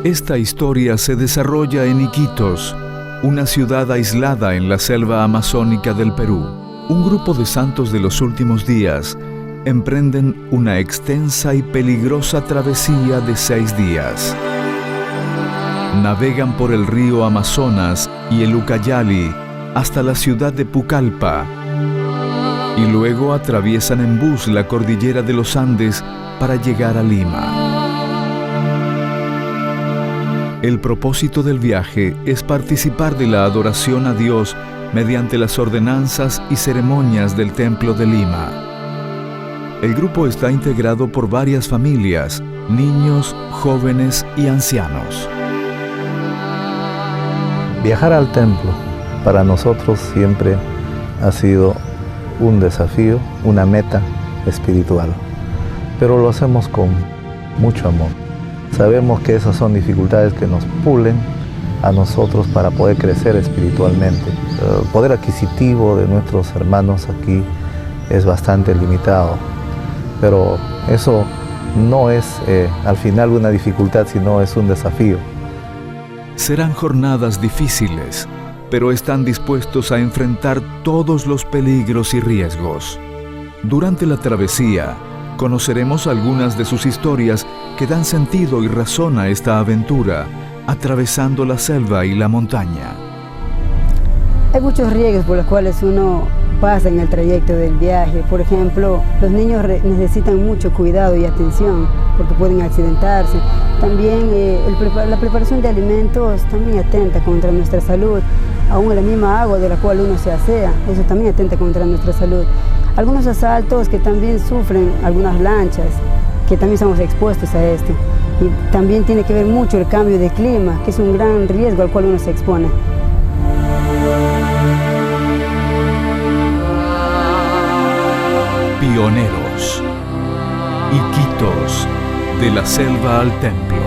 Esta historia se desarrolla en Iquitos, una ciudad aislada en la selva amazónica del Perú. Un grupo de santos de los últimos días emprenden una extensa y peligrosa travesía de 6 días. Navegan por el río Amazonas y el Ucayali hasta la ciudad de Pucallpa y luego atraviesan en bus la cordillera de los Andes para llegar a Lima. El propósito del viaje es participar de la adoración a Dios mediante las ordenanzas y ceremonias del Templo de Lima. El grupo está integrado por varias familias, niños, jóvenes y ancianos. Viajar al templo para nosotros siempre ha sido un desafío, una meta espiritual, pero lo hacemos con mucho amor. Sabemos que esas son dificultades que nos pulen a nosotros para poder crecer espiritualmente. El poder adquisitivo de nuestros hermanos aquí es bastante limitado, pero eso no es al final una dificultad, sino es un desafío. Serán jornadas difíciles, pero están dispuestos a enfrentar todos los peligros y riesgos. Durante la travesía, conoceremos algunas de sus historias que dan sentido y razón a esta aventura, atravesando la selva y la montaña. Hay muchos riesgos por los cuales uno pasa en el trayecto del viaje. Por ejemplo, los niños necesitan mucho cuidado y atención porque pueden accidentarse. También la preparación de alimentos también atenta contra nuestra salud. Aún la misma agua de la cual uno se asea, eso también atenta contra nuestra salud. Algunos asaltos que también sufren algunas lanchas, que también estamos expuestos a esto. Y también tiene que ver mucho el cambio de clima, que es un gran riesgo al cual uno se expone. Pioneros. Iquitos, de la selva al templo.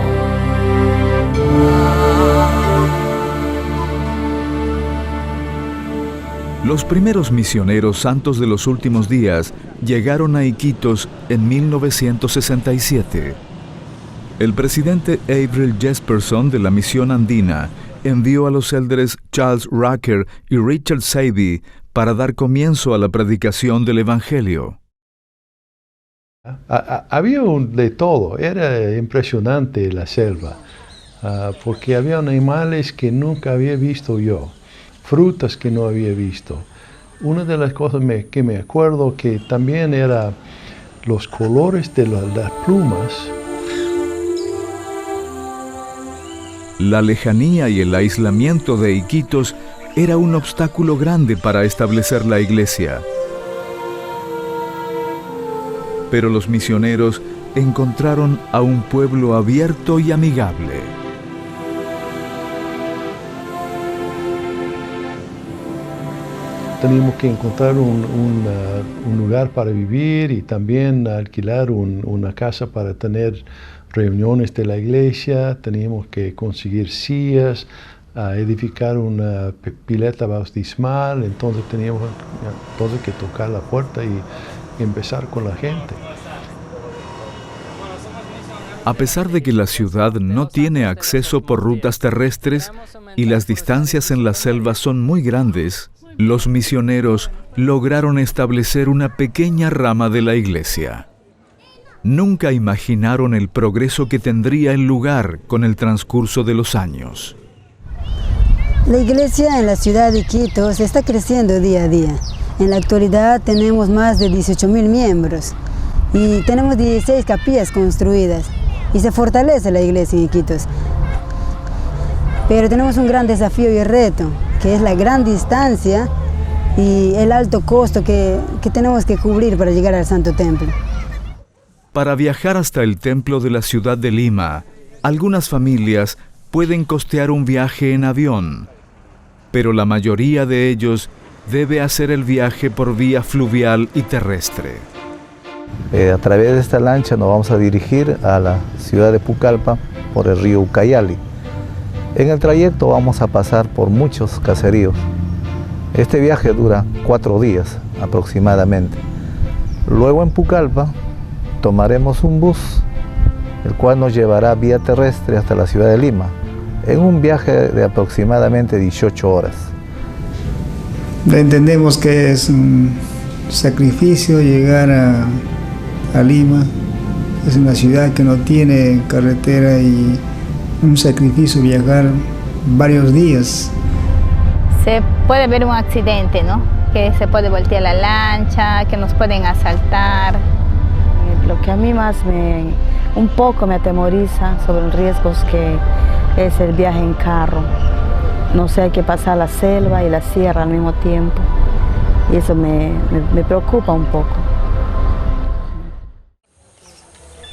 Los primeros misioneros santos de los últimos días llegaron a Iquitos en 1967. El presidente Avril Jesperson de la misión andina envió a los élderes Charles Rucker y Richard Savy para dar comienzo a la predicación del Evangelio. Había de todo, era impresionante la selva, porque había animales que nunca había visto yo, frutas que no había visto. Una de las cosas que me acuerdo que también era los colores de las plumas. La lejanía y el aislamiento de Iquitos era un obstáculo grande para establecer la iglesia. Pero los misioneros encontraron a un pueblo abierto y amigable. Teníamos que encontrar un lugar para vivir y también alquilar una casa para tener reuniones de la iglesia. Teníamos que conseguir sillas, edificar una pileta bautismal. Entonces teníamos que tocar la puerta y empezar con la gente. A pesar de que la ciudad no tiene acceso por rutas terrestres y las distancias en la selva son muy grandes, los misioneros lograron establecer una pequeña rama de la iglesia. Nunca imaginaron el progreso que tendría el lugar con el transcurso de los años. La iglesia en la ciudad de Iquitos está creciendo día a día. En la actualidad tenemos más de 18.000 miembros y tenemos 16 capillas construidas y se fortalece la iglesia en Iquitos. Pero tenemos un gran desafío y reto, que es la gran distancia y el alto costo que tenemos que cubrir para llegar al Santo Templo. Para viajar hasta el templo de la ciudad de Lima, algunas familias pueden costear un viaje en avión, pero la mayoría de ellos debe hacer el viaje por vía fluvial y terrestre. A través de esta lancha nos vamos a dirigir a la ciudad de Pucallpa por el río Ucayali. En el trayecto vamos a pasar por muchos caseríos. Este viaje dura 4 días aproximadamente. Luego en Pucallpa tomaremos un bus el cual nos llevará vía terrestre hasta la ciudad de Lima, en un viaje de aproximadamente 18 horas. Entendemos que es un sacrificio llegar a Lima. Es una ciudad que no tiene carretera y un sacrificio viajar varios días. Se puede ver un accidente, ¿no? Que se puede voltear la lancha, que nos pueden asaltar. Lo que a mí más un poco me atemoriza sobre los riesgos que es el viaje en carro. No sé, hay que pasar la selva y la sierra al mismo tiempo. Y eso me preocupa un poco.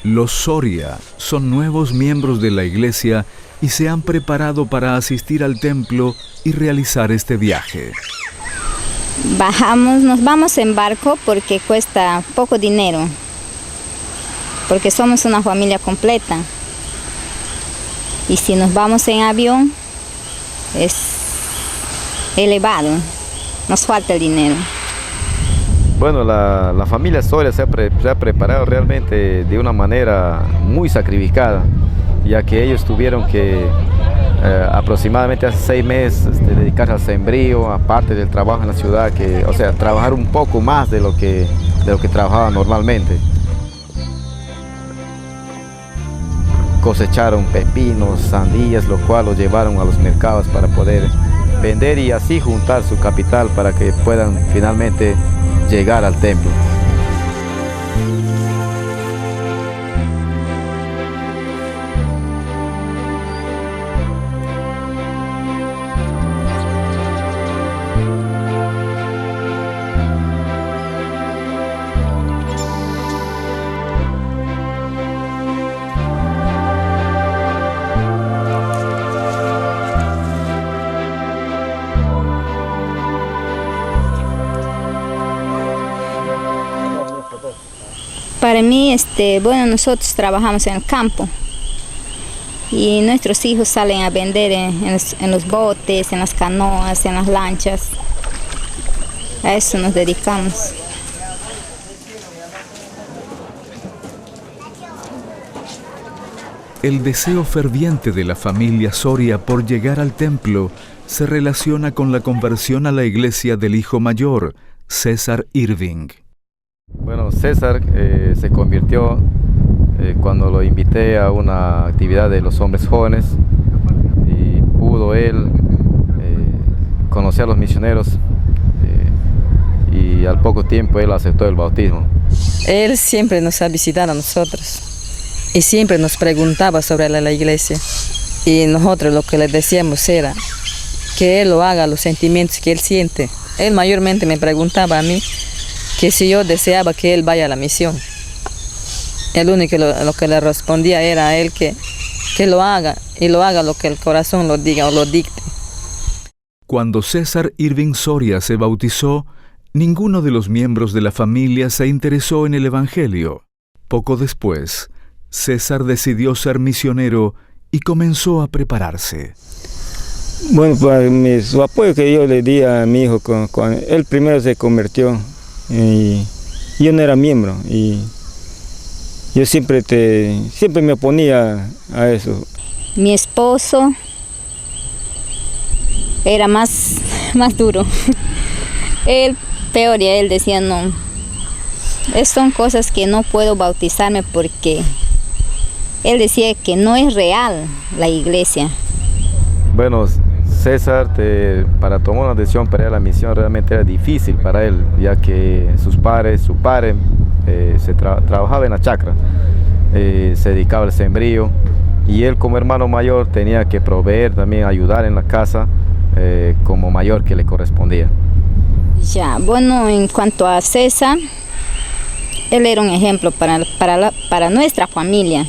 Los Soria son nuevos miembros de la iglesia y se han preparado para asistir al templo y realizar este viaje. Nos vamos en barco porque cuesta poco dinero, porque somos una familia completa. Y si nos vamos en avión, es elevado, nos falta el dinero. Bueno, la familia Soria se ha preparado realmente de una manera muy sacrificada, ya que ellos tuvieron que aproximadamente hace 6 meses dedicarse al sembrío, aparte del trabajo en la ciudad, o sea, trabajar un poco más de lo que trabajaban normalmente. Cosecharon pepinos, sandías, lo cual los llevaron a los mercados para poder vender y así juntar su capital para que puedan finalmente llegar al templo. Para mí, bueno, nosotros trabajamos en el campo y nuestros hijos salen a vender en los botes, en las canoas, en las lanchas. A eso nos dedicamos. El deseo ferviente de la familia Soria por llegar al templo se relaciona con la conversión a la iglesia del hijo mayor, César Irving. Bueno, César se convirtió cuando lo invité a una actividad de los hombres jóvenes y pudo él conocer a los misioneros y al poco tiempo él aceptó el bautismo. Él siempre nos ha visitado a nosotros y siempre nos preguntaba sobre la iglesia y nosotros lo que le decíamos era que él lo haga, los sentimientos que él siente. Él mayormente me preguntaba a mí que si yo deseaba que él vaya a la misión. El único lo que le respondía era a él que lo haga y lo haga lo que el corazón lo diga o lo dicte. Cuando César Irving Soria se bautizó, ninguno de los miembros de la familia se interesó en el Evangelio. Poco después, César decidió ser misionero y comenzó a prepararse. Bueno, pues su apoyo que yo le di a mi hijo, cuando él primero se convirtió y yo no era miembro y yo siempre me oponía a eso. Mi esposo era más duro. Él peor, y él decía no. Son cosas que no puedo bautizarme porque él decía que no es real la iglesia. Bueno, César, para tomar una decisión para ir a la misión realmente era difícil para él, ya que su padre trabajaba en la chacra, se dedicaba al sembrío y él como hermano mayor tenía que proveer, también ayudar en la casa como mayor que le correspondía. Ya, bueno, en cuanto a César, él era un ejemplo para nuestra familia.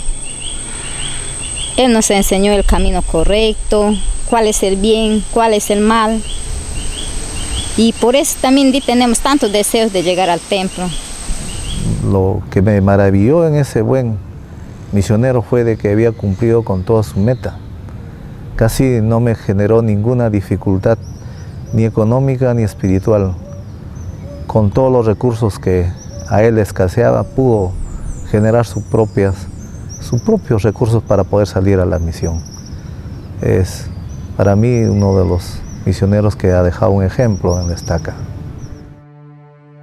Él nos enseñó el camino correcto, cuál es el bien, cuál es el mal. Y por eso también tenemos tantos deseos de llegar al templo. Lo que me maravilló en ese buen misionero fue de que había cumplido con toda su meta. Casi no me generó ninguna dificultad, ni económica ni espiritual. Con todos los recursos que a él escaseaba, pudo generar sus propias sus propios recursos para poder salir a la misión. Es para mí uno de los misioneros que ha dejado un ejemplo en la estaca.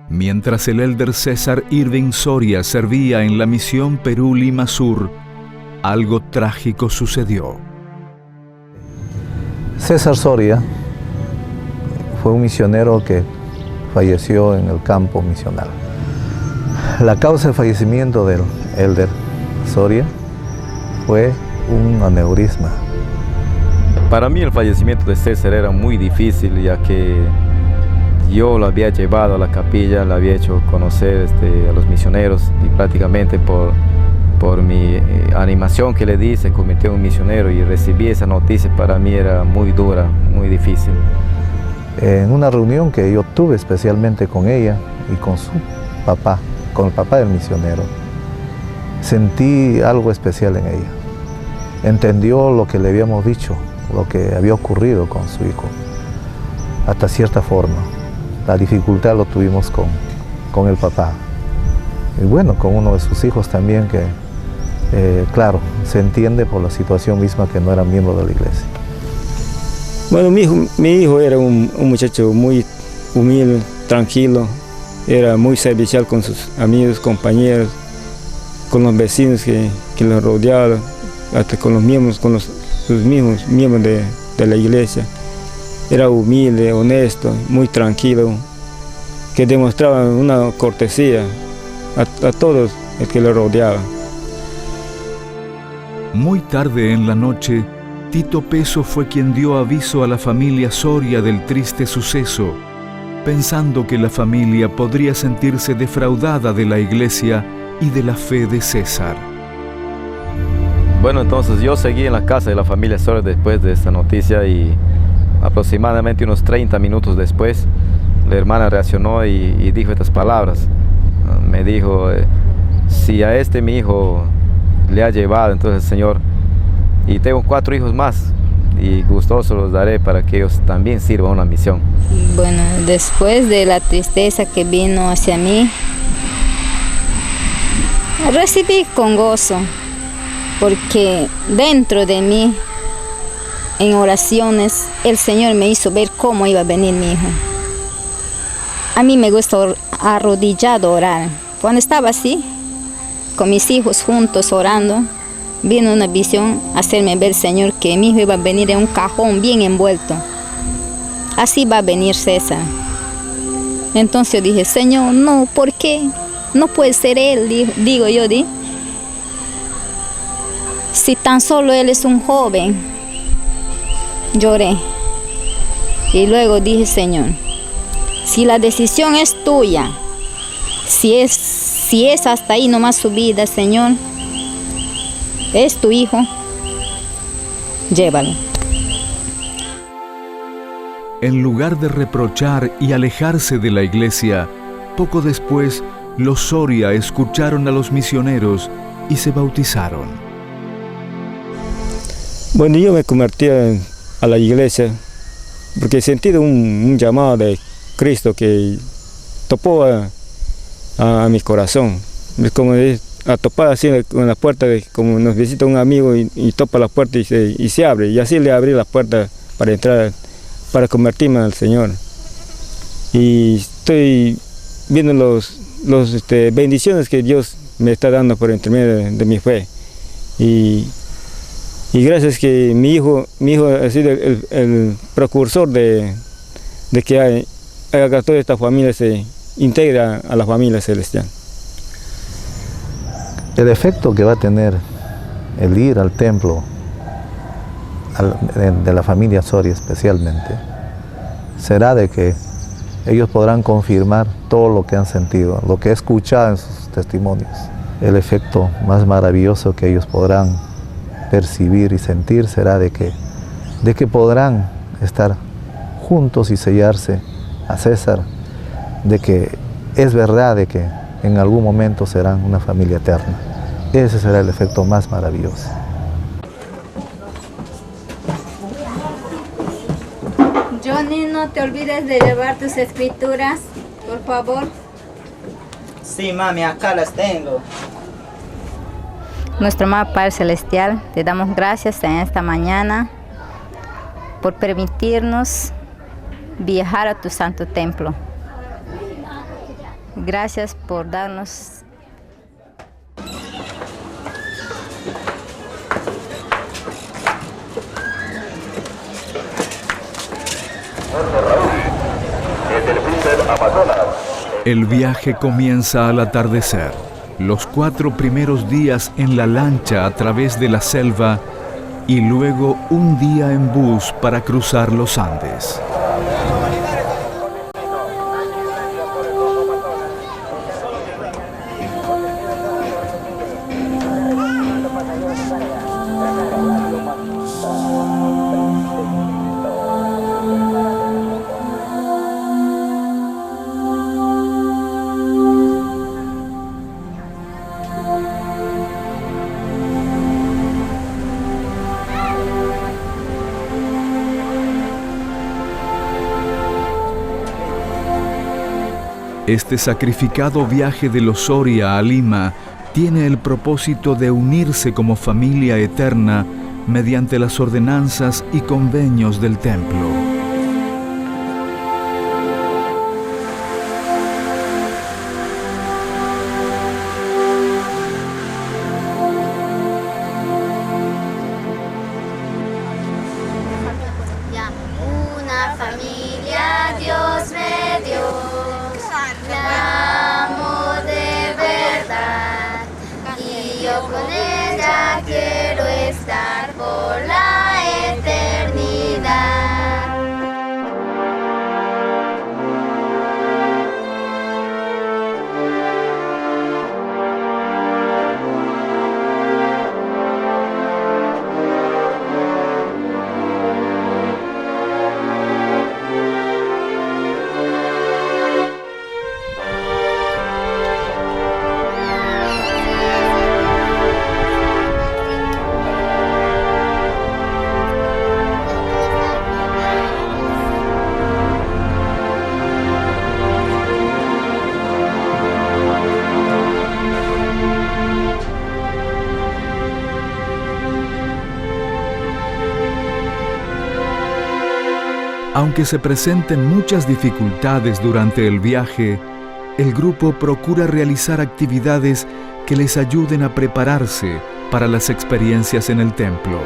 Mientras el elder César Irving Soria servía en la misión Perú-Lima Sur, algo trágico sucedió. César Soria fue un misionero que falleció en el campo misional. La causa del fallecimiento del elder Soria fue un aneurisma. Para mí el fallecimiento de César era muy difícil, ya que yo lo había llevado a la capilla, lo había hecho conocer a los misioneros, y prácticamente por mi animación que le di se convirtió en un misionero, y recibí esa noticia. Para mí era muy dura, muy difícil. En una reunión que yo tuve especialmente con ella y con su papá, con el papá del misionero, sentí algo especial en ella. Entendió lo que le habíamos dicho, lo que había ocurrido con su hijo, hasta cierta forma. La dificultad lo tuvimos con el papá. Y bueno, con uno de sus hijos también, que claro, se entiende por la situación misma que no era miembro de la iglesia. Bueno, mi hijo era un muchacho muy humilde, tranquilo, era muy servicial con sus amigos, compañeros, con los vecinos que lo rodeaban, hasta con los miembros, con los mismos miembros de la iglesia. Era humilde, honesto, muy tranquilo, que demostraba una cortesía a todos los que lo rodeaban. Muy tarde en la noche, Tito Peso fue quien dio aviso a la familia Soria del triste suceso, pensando que la familia podría sentirse defraudada de la iglesia y de la fe de César. Bueno, entonces yo seguí en la casa de la familia Soria después de esta noticia, y aproximadamente unos 30 minutos después, la hermana reaccionó y dijo estas palabras. Me dijo, si a mi hijo le ha llevado entonces el Señor, y tengo 4 hijos más, y gustoso los daré para que ellos también sirvan una misión. Bueno, después de la tristeza que vino hacia mí, recibí con gozo, porque dentro de mí, en oraciones, el Señor me hizo ver cómo iba a venir mi hijo. A mí me gusta arrodillado orar. Cuando estaba así, con mis hijos juntos orando, vino una visión a hacerme ver, Señor, que mi hijo iba a venir en un cajón bien envuelto. Así va a venir César. Entonces yo dije, Señor, no, ¿por qué? No puede ser él, digo yo. Si tan solo él es un joven. Lloré. Y luego dije, Señor, si la decisión es tuya, si es hasta ahí nomás su vida, Señor, es tu hijo, llévalo. En lugar de reprochar y alejarse de la iglesia, poco después los Soria escucharon a los misioneros y se bautizaron. Bueno, yo me convertí a la iglesia porque he sentido un llamado de Cristo que topó a mi corazón. Es como a topar así en la puerta, como nos visita un amigo y topa la puerta y se abre. Y así le abrí la puerta para entrar, para convertirme al Señor. Y estoy viendo los bendiciones que Dios me está dando por intermedio de mi fe. Y gracias que mi hijo ha sido el precursor de que haga toda esta familia se integra a la familia celestial. El efecto que va a tener el ir al templo de la familia Soria especialmente será de que ellos podrán confirmar todo lo que han sentido, lo que he escuchado en sus testimonios. El efecto más maravilloso que ellos podrán percibir y sentir será de que podrán estar juntos y sellarse a César, de que es verdad de que en algún momento serán una familia eterna. Ese será el efecto más maravilloso. Johnny, no te olvides de llevar tus escrituras, por favor. Sí, mami, acá las tengo. Nuestro amado Padre Celestial, te damos gracias en esta mañana por permitirnos viajar a tu santo templo. Gracias por darnos El viaje comienza al atardecer. Los 4 primeros días en la lancha a través de la selva y luego un día en bus para cruzar los Andes. Este sacrificado viaje de los Soria a Lima tiene el propósito de unirse como familia eterna mediante las ordenanzas y convenios del templo. Una familia Dios me dio. La amo de verdad y yo con ella quiero estar por la eternidad. Aunque se presenten muchas dificultades durante el viaje, el grupo procura realizar actividades que les ayuden a prepararse para las experiencias en el templo.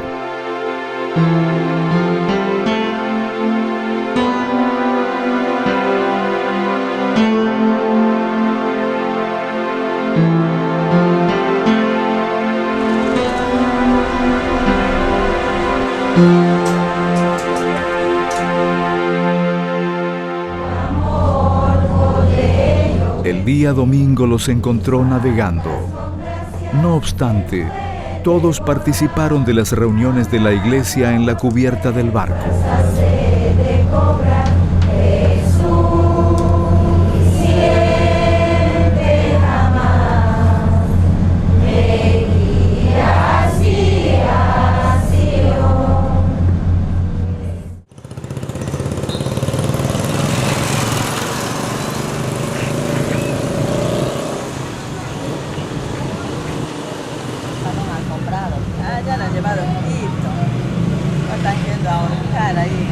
El día domingo los encontró navegando. No obstante, todos participaron de las reuniones de la iglesia en la cubierta del barco. Ya la llevaron listo. No están yendo a ahorcar ahí.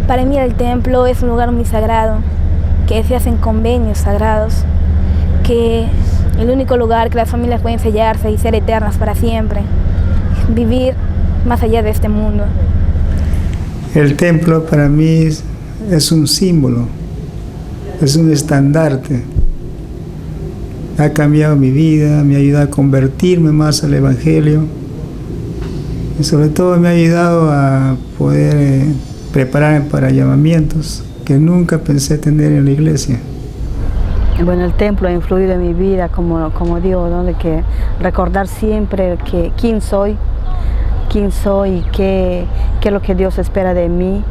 Para mí el templo es un lugar muy sagrado, que se hacen convenios sagrados, que el único lugar que las familias pueden sellarse y ser eternas para siempre, vivir más allá de este mundo. El templo para mí es un símbolo, es un estandarte. Ha cambiado mi vida, me ha ayudado a convertirme más al Evangelio y sobre todo me ha ayudado a poder prepararme para llamamientos que nunca pensé tener en la iglesia. Bueno, el templo ha influido en mi vida, como digo, ¿no? De que recordar siempre quién soy y qué es lo que Dios espera de mí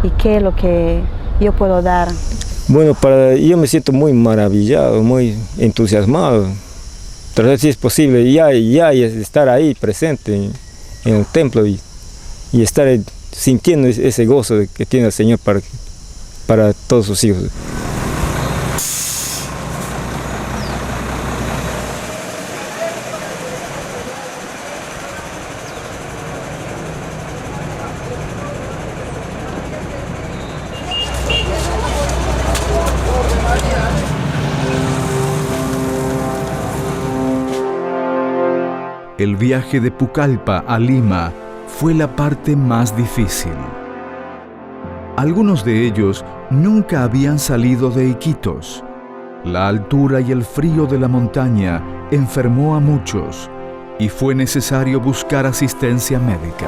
y qué es lo que yo puedo dar. Bueno, yo me siento muy maravillado, muy entusiasmado. Entonces, si es posible ya estar ahí presente en el templo y estar sintiendo ese gozo que tiene el Señor para todos sus hijos. El viaje de Pucallpa a Lima fue la parte más difícil. Algunos de ellos nunca habían salido de Iquitos. La altura y el frío de la montaña enfermó a muchos y fue necesario buscar asistencia médica.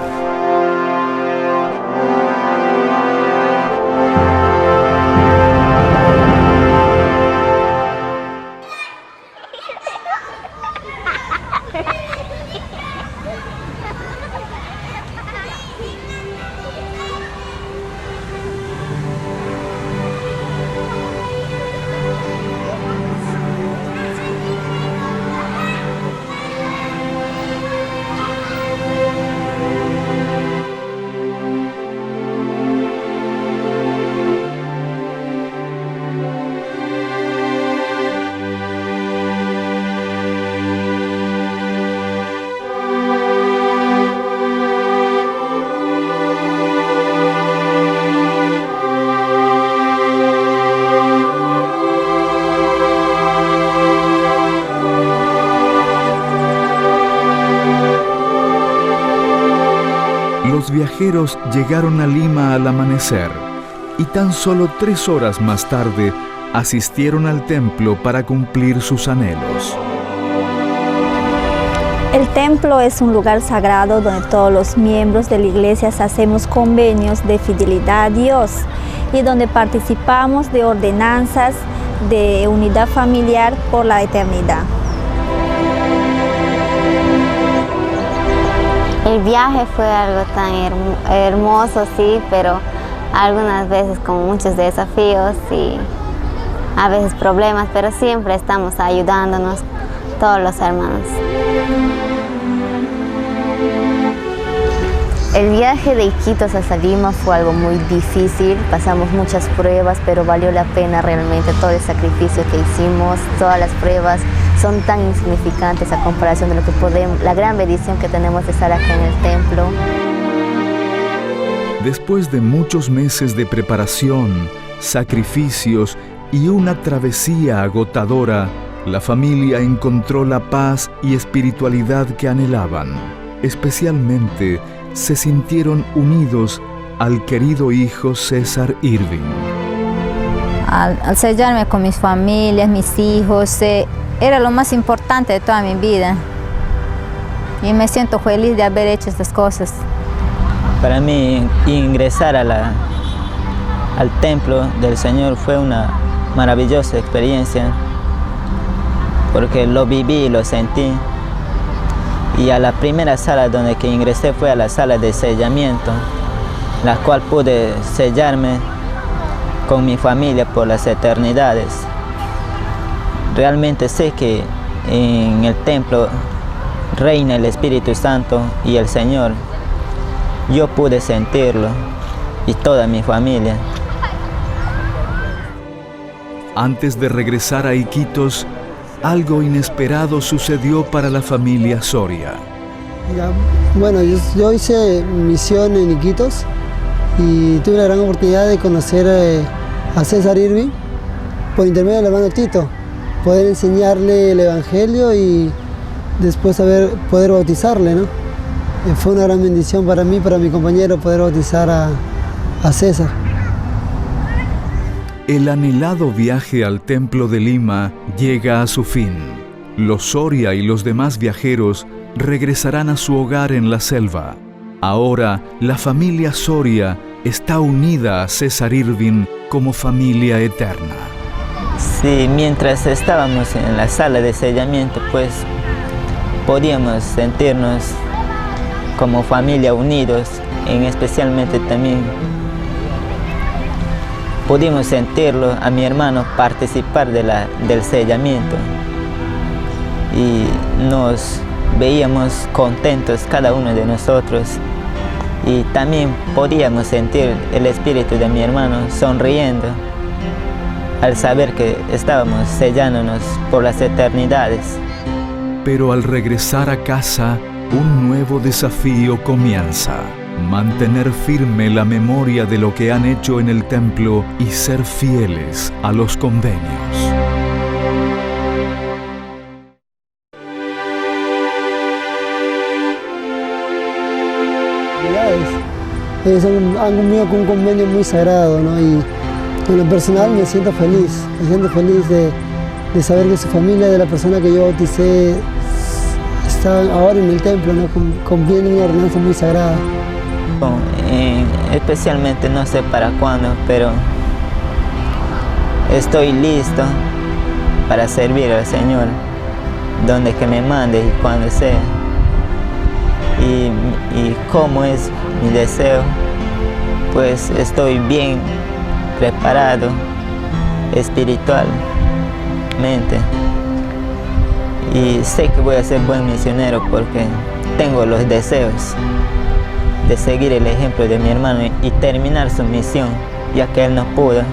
Los viajeros llegaron a Lima al amanecer y tan solo 3 horas más tarde asistieron al templo para cumplir sus anhelos. El templo es un lugar sagrado donde todos los miembros de la iglesia hacemos convenios de fidelidad a Dios y donde participamos de ordenanzas de unidad familiar por la eternidad. El viaje fue algo tan hermoso, sí, pero algunas veces con muchos desafíos y a veces problemas, pero siempre estamos ayudándonos todos los hermanos. El viaje de Iquitos hasta Lima fue algo muy difícil, pasamos muchas pruebas, pero valió la pena realmente todo el sacrificio que hicimos, todas las pruebas son tan insignificantes a comparación de lo que podemos, la gran bendición que tenemos de estar aquí en el templo. Después de muchos meses de preparación, sacrificios y una travesía agotadora, la familia encontró la paz y espiritualidad que anhelaban. Especialmente, se sintieron unidos al querido hijo César Irving. Al sellarme con mis familias, mis hijos, era lo más importante de toda mi vida. Y me siento feliz de haber hecho estas cosas. Para mí, ingresar al templo del Señor fue una maravillosa experiencia, porque lo viví y lo sentí. Y a la primera sala donde que ingresé fue a la sala de sellamiento, la cual pude sellarme con mi familia por las eternidades. Realmente sé que en el templo reina el Espíritu Santo y el Señor. Yo pude sentirlo y toda mi familia. Antes de regresar a Iquitos, algo inesperado sucedió para la familia Soria. Bueno, yo hice misión en Iquitos y tuve la gran oportunidad de conocer a César Irving por intermedio del hermano Tito, poder enseñarle el Evangelio y después poder bautizarle, ¿no? Fue una gran bendición para mí, para mi compañero, poder bautizar a César. El anhelado viaje al templo de Lima llega a su fin. Los Soria y los demás viajeros regresarán a su hogar en la selva. Ahora, la familia Soria está unida a César Irving como familia eterna. Sí, mientras estábamos en la sala de sellamiento, pues podíamos sentirnos como familia unidos, especialmente también pudimos sentirlo a mi hermano participar del sellamiento y nos veíamos contentos cada uno de nosotros Y también podíamos sentir el espíritu de mi hermano sonriendo al saber que estábamos sellándonos por las eternidades. Pero al regresar a casa, un nuevo desafío comienza. Mantener firme la memoria de lo que han hecho en el templo y ser fieles a los convenios. Ellos han conmigo con un convenio muy sagrado, ¿no? Y en lo personal me siento feliz de saber que su familia, de la persona que yo bauticé, está ahora en el templo, ¿no? Cumpliendo una ordenanza muy sagrada. Especialmente no sé para cuándo, pero estoy listo para servir al Señor donde que me mande y cuando sea. Y como es mi deseo, pues estoy bien preparado espiritualmente y sé que voy a ser buen misionero porque tengo los deseos de seguir el ejemplo de mi hermano y terminar su misión, ya que él no pudo.